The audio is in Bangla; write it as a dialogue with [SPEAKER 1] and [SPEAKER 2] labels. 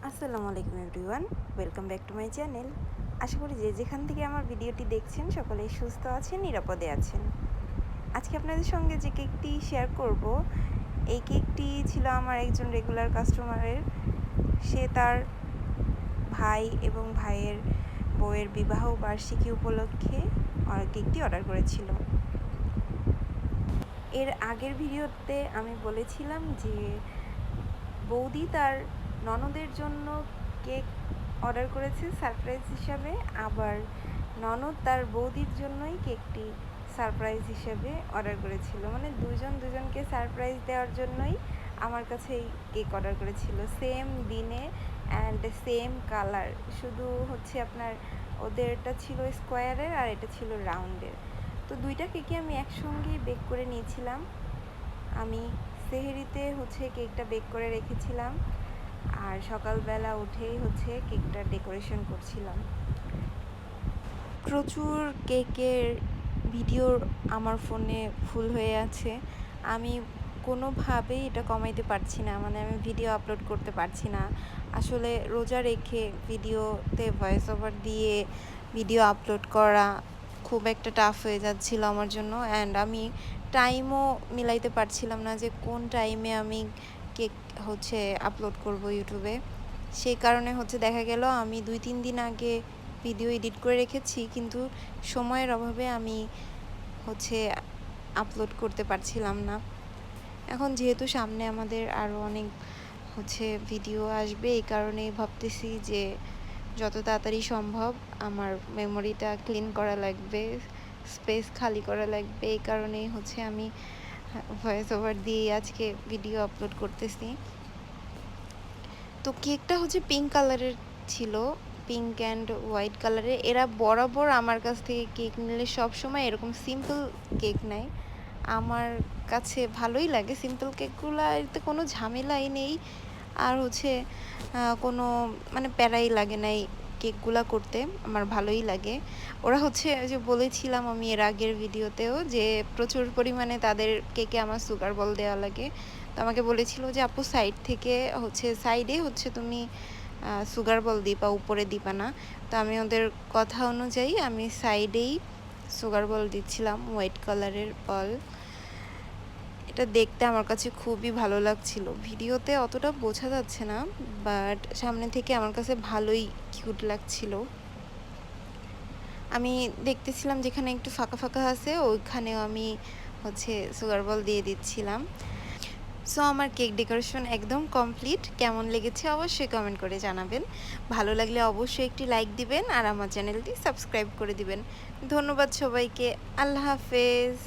[SPEAKER 1] আসসালামু আলাইকুম everyone, welcome back to my channel. আশা করি যে যেখান থেকে আমার ভিডিওটি দেখছেন সকলেই সুস্থ আছেন, নিরাপদে আছেন। আজকে আপনাদের সঙ্গে যে কেকটি শেয়ার করব, এই কেকটি ছিল আমার একজন রেগুলার কাস্টমারের। সে তার ভাই এবং ভাইয়ের বউয়ের বিবাহ বার্ষিকী উপলক্ষে কেকটি অর্ডার করেছিল। এর আগের ভিডিওতে আমি বলেছিলাম যে বৌদি তার ননদের জন্য কেক অর্ডার করেছে সারপ্রাইজ হিসাবে, আবার ননদ তার বৌদির জন্যই কেকটি সারপ্রাইজ হিসেবে অর্ডার করেছিল। মানে দুজনকে সারপ্রাইজ দেওয়ার জন্যই আমার কাছে এই কেক অর্ডার করেছিল, সেম দিনে অ্যান্ড সেম কালার। শুধু হচ্ছে আপনার ওদেরটা ছিল স্কোয়ারের আর এটা ছিল রাউন্ডের। তো দুইটা কেকই আমি একসঙ্গেই বেক করে নিয়েছিলাম। আমি সেহরিতে হচ্ছে কেকটা বেক করে রেখেছিলাম, আর সকালবেলা উঠেই হচ্ছে কেকটার ডেকোরেশন করছিলাম। প্রচুর কেকের ভিডিও আমার ফোনে ফুল হয়ে আছে। আমি কোনোভাবেই এটা কমাইতে পারছি না, মানে আমি ভিডিও আপলোড করতে পারছি না। আসলে রোজা রেখে ভিডিওতে ভয়েস ওভার দিয়ে ভিডিও আপলোড করা খুব একটা টাফ হয়ে যাচ্ছিল আমার জন্য, অ্যান্ড আমি টাইমও মিলাইতে পারছিলাম না যে কোন টাইমে আমি কেক হচ্ছে আপলোড করব ইউটিউবে। সেই কারণে হচ্ছে দেখা গেল আমি 2-3 দিন আগে ভিডিও এডিট করে রেখেছি, কিন্তু সময়ের অভাবে আমি হচ্ছে আপলোড করতে পারছিলাম না। এখন যেহেতু সামনে আমাদের আরও অনেক হচ্ছে ভিডিও আসবে, এই কারণেই ভাবতেছি যে যত তাড়াতাড়ি সম্ভব আমার মেমোরিটা ক্লিন করা লাগবে, স্পেস খালি করা লাগবে। এই কারণেই হচ্ছে আমি ভয়েস ওভার দিয়ে আজকে ভিডিও আপলোড করতেছি। তো কেকটা হচ্ছে পিঙ্ক কালারের ছিল, পিঙ্ক অ্যান্ড হোয়াইট কালারের। এরা বরাবর আমার কাছ থেকে কেক নিলে সবসময় এরকম সিম্পল কেক নেয়। আমার কাছে ভালোই লাগে সিম্পল কেকগুলো, এতে কোনো ঝামেলাই নেই, আর হচ্ছে কোনো মানে প্যারাই লাগে না এই কেকগুলা করতে, আমার ভালোই লাগে। ওরা হচ্ছে যে বলেছিলাম আমি এর আগের ভিডিওতেও যে প্রচুর পরিমাণে তাদের কেকে আমার সুগার বল দেওয়া লাগে। তো আমাকে বলেছিল যে আপু সাইড থেকে হচ্ছে সাইডে হচ্ছে তুমি সুগার বল দিবা, উপরে দিবা না। তো আমি ওদের কথা অনুযায়ী আমি সাইডেই সুগার বল দিচ্ছিলাম, হোয়াইট কালারের বল। এটা দেখতে আমার কাছে খুবই ভালো লাগছিল। ভিডিওতে অতটা বোঝা যাচ্ছে না, বাট সামনে থেকে আমার কাছে ভালোই কিউট লাগছিল। আমি দেখতেছিলাম যেখানে একটু ফাঁকা ফাঁকা আছে ওইখানেও আমি হচ্ছে সুগার বল দিয়ে দিচ্ছিলাম। সো আমার কেক ডেকোরেশন একদম কমপ্লিট। কেমন লেগেছে অবশ্যই কমেন্ট করে জানাবেন। ভালো লাগলে অবশ্যই একটি লাইক দিবেন আর আমার চ্যানেলটি সাবস্ক্রাইব করে দিবেন। ধন্যবাদ সবাইকে। আল্লাহ হাফেজ।